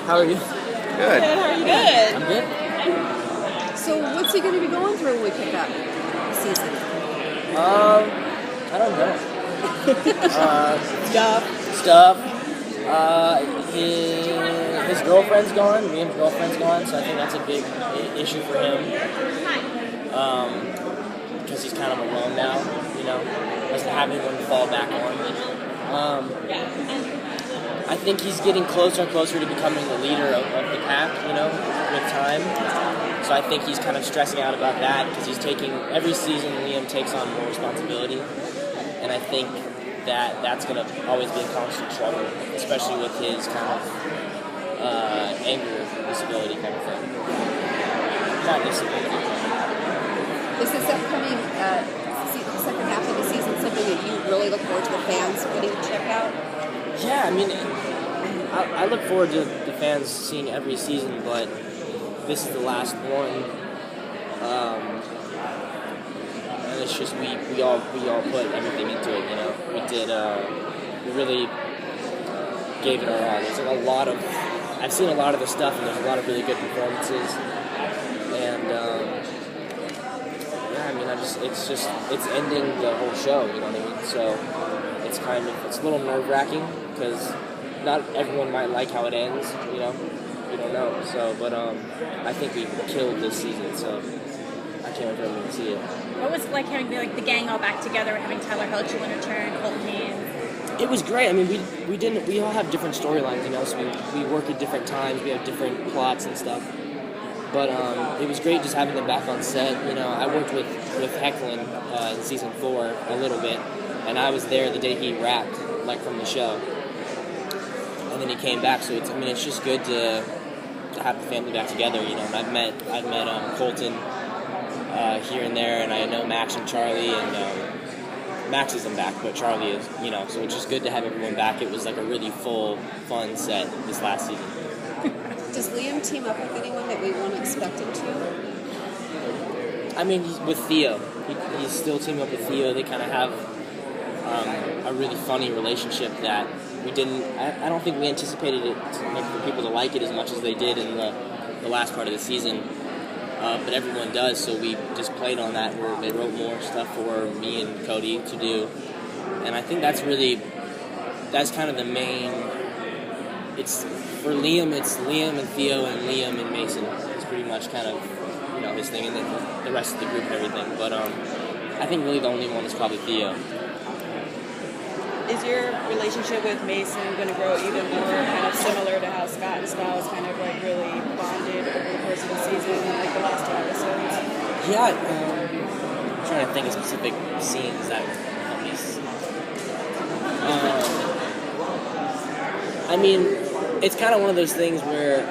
How are you? Good. How are you? Good. I'm good. So what's he going to be going through when we pick up the season? I don't know. Stuff. His girlfriend's gone. Liam's girlfriend's gone, so I think that's a big issue for him. Because he's kind of alone now, doesn't have anyone to fall back on. I think he's getting closer and closer to becoming the leader of the pack, with time. So I think he's kind of stressing out about that because he's taking, every season Liam takes on more responsibility. And I think that's going to always be a constant struggle, especially with his kind of anger disability kind of thing. Not disability. Is this upcoming second half of the season something that you really look forward to the fans getting to check out? Yeah, I mean, I look forward to the fans seeing every season, but this is the last one. And it's just we all put everything into it, We did we really gave it our all. There's a lot of, I've seen a lot of the stuff, and there's a lot of really good performances. And it's ending the whole show, you know what I mean? So it's a little nerve-wracking because not everyone might like how it ends, We don't know. So, but I think we killed this season, so I can't wait for everyone to see it. What was it like having the gang all back together, having Tyler Hoechlin return, Colton Haynes? It was great. I mean, we all have different storylines, so we work at different times, we have different plots and stuff. But it was great just having them back on set. I worked with Hoechlin in season 4 a little bit, and I was there the day he wrapped, from the show. And then he came back, so it's just good to have the family back together, And I've met Colton here and there, and I know Max and Charlie, and Max isn't back, but Charlie is, So it's just good to have everyone back. It was like a really full, fun set this last season. Does Liam team up with anyone that we won't expect him to? I mean, he's with Theo. He's still teaming up with Theo. They kind of have a really funny relationship that we didn't. I don't think we anticipated it for people to like it as much as they did in the last part of the season. But everyone does, so we just played on that. Where they wrote more stuff for me and Cody to do, and I think that's kind of the main. For Liam, it's Liam and Theo and Liam and Mason. It's pretty much kind of his thing, and then the rest of the group and everything. But I think really the only one is probably Theo. Is your relationship with Mason going to grow even more kind of similar to how Scott and Styles kind of really bonded over the course of the season, like the last 2 episodes? Yeah, I'm trying to think of specific scenes that help me. I mean, it's kind of one of those things where,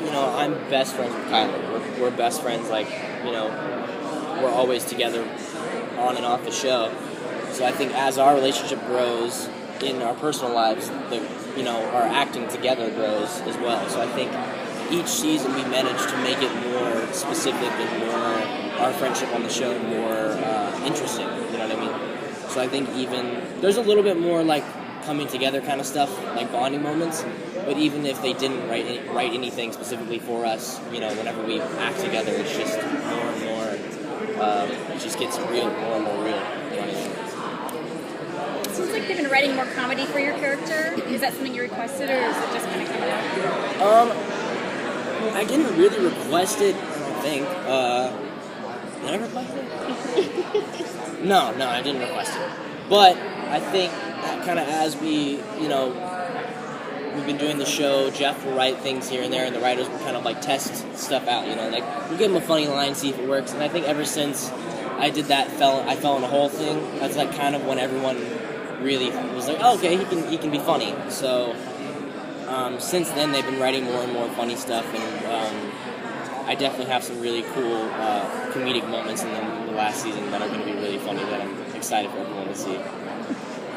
I'm best friends with Kyler. We're best friends, we're always together on and off the show. So I think as our relationship grows in our personal lives, our acting together grows as well. So I think each season we manage to make it more specific and more, our friendship on the show more interesting, you know what I mean? So I think even, there's a little bit more coming together kind of stuff, bonding moments, but even if they didn't write anything specifically for us, whenever we act together, it's just more and more, it just gets more and more real, you know what I mean? It seems like they've been writing more comedy for your character. Is that something you requested, or is it just kind of coming out? I didn't really request it, I don't think. Did I request it? No, I didn't request it. But I think kind of as we've been doing the show, Jeff will write things here and there, and the writers will kind of test stuff out, we give them a funny line, see if it works. And I think ever since I did that, I fell in a hole thing. That's kind of when everyone really was like, oh, okay, he can be funny. So since then, they've been writing more and more funny stuff, and I definitely have some really cool comedic moments in the last season that are going to be really funny that I'm excited for everyone to see.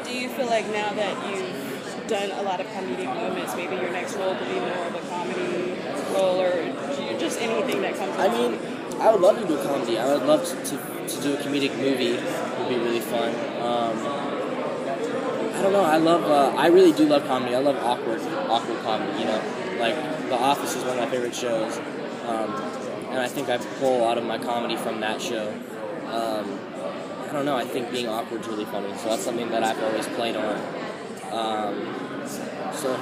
Do you feel like now that you've done a lot of comedic moments, maybe your next role could be more of a comedy role, or just anything that comes along? I mean, I would love to do a comedy. I would love to do a comedic movie. It would be really fun. I don't know. I really do love comedy. I love awkward comedy. You know, like The Office is one of my favorite shows, and I think I pull a lot of my comedy from that show. I don't know. I think being awkward is really funny, so that's something that I've always played on. So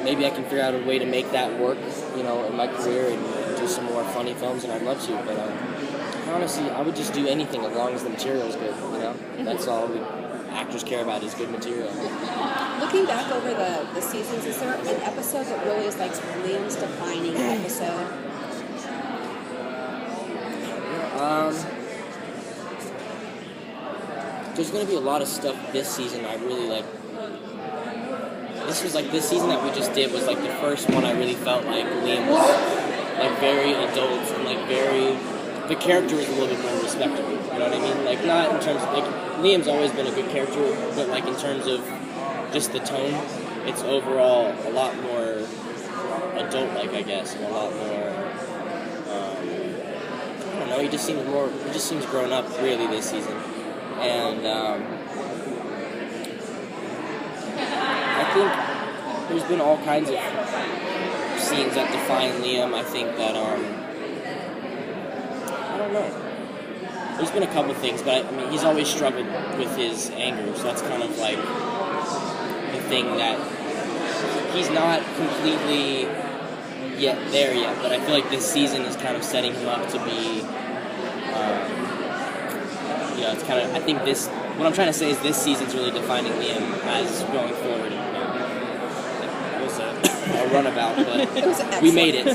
maybe I can figure out a way to make that work, you know, in my career and do some more funny films, and I'd love to. But honestly, I would just do anything as long as the material is good. You know, that's all actors care about is good material. Looking back over the seasons, is there an episode that really is like Liam's defining episode? There's going to be a lot of stuff this season I really like. This season that we just did was like the first one I really felt like Liam was like very adult and like the character is a little bit more respectable. You know what I mean? Like not in terms of like Liam's always been a good character, but like in terms of just the tone, it's overall a lot more adult-like, I guess, and a lot more. I don't know. He just seems grown up really this season, and I think there's been all kinds of scenes that define Liam. I think that I don't know. There's been a couple things, but I mean, he's always struggled with his anger, so that's kind of like the thing that he's not completely there yet. But I feel like this season is kind of setting him up to be, it's kind of. I think what I'm trying to say is this season's really defining Liam as going forward. It was a runabout, but we made it.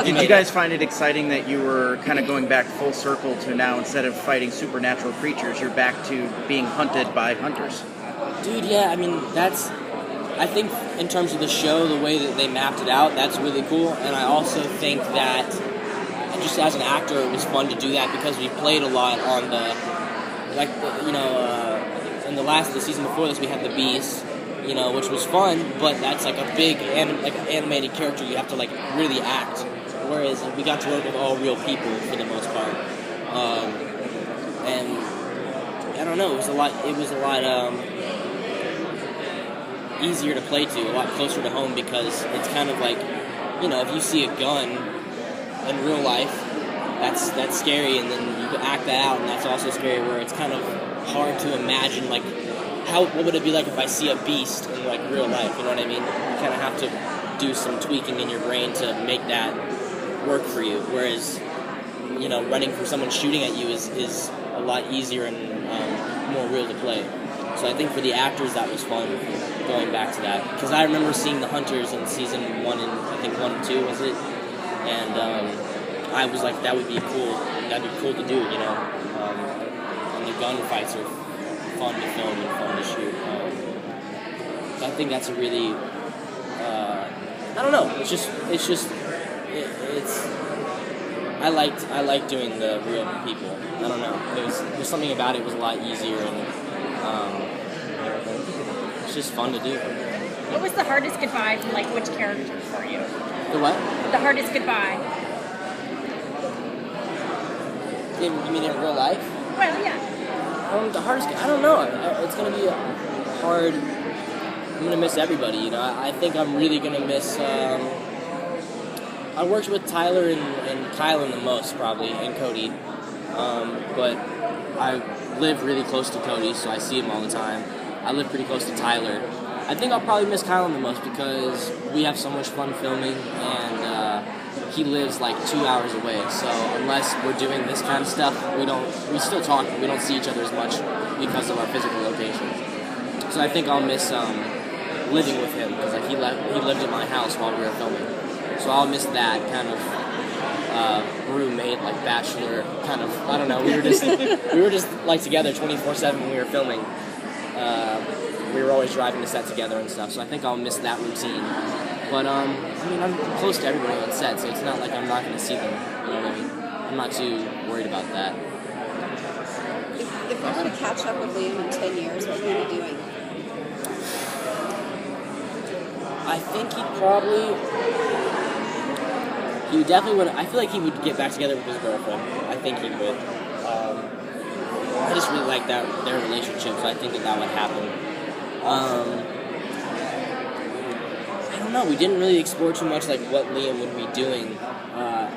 Did you guys find it exciting that you were kind of going back full circle to now, instead of fighting supernatural creatures, you're back to being hunted by hunters? Dude, yeah, I mean, I think in terms of the show, the way that they mapped it out, that's really cool, and I also think that just as an actor, it was fun to do that because we played a lot on in the season before this, we had the Beast, which was fun, but that's like a big animated character you have to like really act. Whereas we got to work with all real people for the most part, and I don't know, it was a lot easier to play to, a lot closer to home because it's kind of like, if you see a gun in real life, that's scary, and then you act that out, and that's also scary. Where it's kind of hard to imagine like what would it be like if I see a beast in like real life? You know what I mean? You kind of have to do some tweaking in your brain to make that work for you. Whereas, running from someone shooting at you is a lot easier and more real to play. So I think for the actors that was fun going back to that, because I remember seeing the Hunters in season 1 and I think 1 and 2 was it, and I was like that'd be cool to do, and the gunfights are fun to film and fun to shoot. So I think that's a really I don't know. I liked doing the real people. I don't know. There's something about it was a lot easier and it's just fun to do. What was the hardest goodbye from like which character for you? The what? The hardest goodbye. You mean in real life? Well, yeah. The hardest. I don't know. It's gonna be hard. I'm gonna miss everybody. I think I'm really gonna miss. I worked with Tyler and Kylan the most probably, and Cody. But I live really close to Cody, so I see him all the time. I live pretty close to Tyler. I think I'll probably miss Kylan the most because we have so much fun filming, and he lives like 2 hours away. So unless we're doing this kind of stuff, we still talk, but we don't see each other as much because of our physical locations. So I think I'll miss living with him because like he lived at my house while we were filming. So I'll miss that kind of roommate, like bachelor kind of. I don't know. We were just like together 24/7 when we were filming. We were always driving to set together and stuff. So I think I'll miss that routine. But I'm close to everybody on set, so it's not like I'm not going to see them. You know what I mean? I'm not too worried about that. If you were to catch up with Liam in 10 years, what would you be doing? I think he definitely would. I feel like he would get back together with his girlfriend. I think he would. I just really like their relationship, so I think that would happen. I don't know. We didn't really explore too much like what Liam would be doing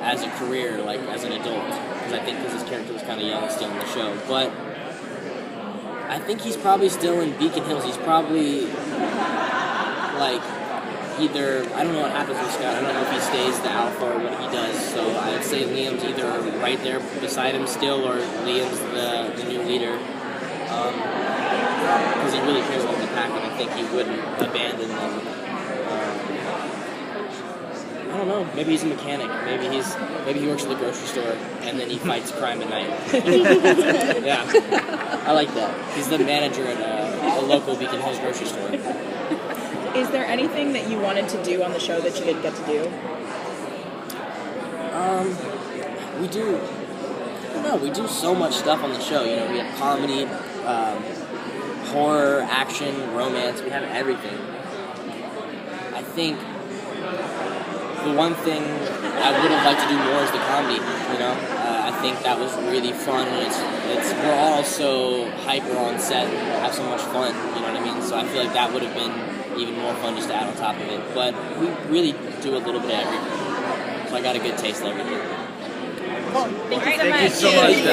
as a career, like as an adult, because I think his character was kind of young still in the show. But I think he's probably still in Beacon Hills. He's probably like either, I don't know what happens with Scott. I don't know if he stays the alpha or what he does. So I'd say Liam's either right there beside him still, or Liam's the new leader. Because he really cares about the pack, and I think he wouldn't abandon them. I don't know. Maybe he's a mechanic. Maybe he works at the grocery store and then he fights crime at night. Yeah, I like that. He's the manager at a local Beacon Hills grocery store. Is there anything that you wanted to do on the show that you didn't get to do? We do. I don't know. We do so much stuff on the show. You know, we have comedy, horror, action, romance. We have everything. I think the one thing I would have liked to do more is the comedy. You know, I think that was really fun, and it's we're all so hyper on set and have so much fun. You know what I mean? So I feel like that would have been even more fun just to add on top of it. But we really do a little bit of everything. So I got a good taste of everything. Cool. Thank you so Thank much. you so much, Bill.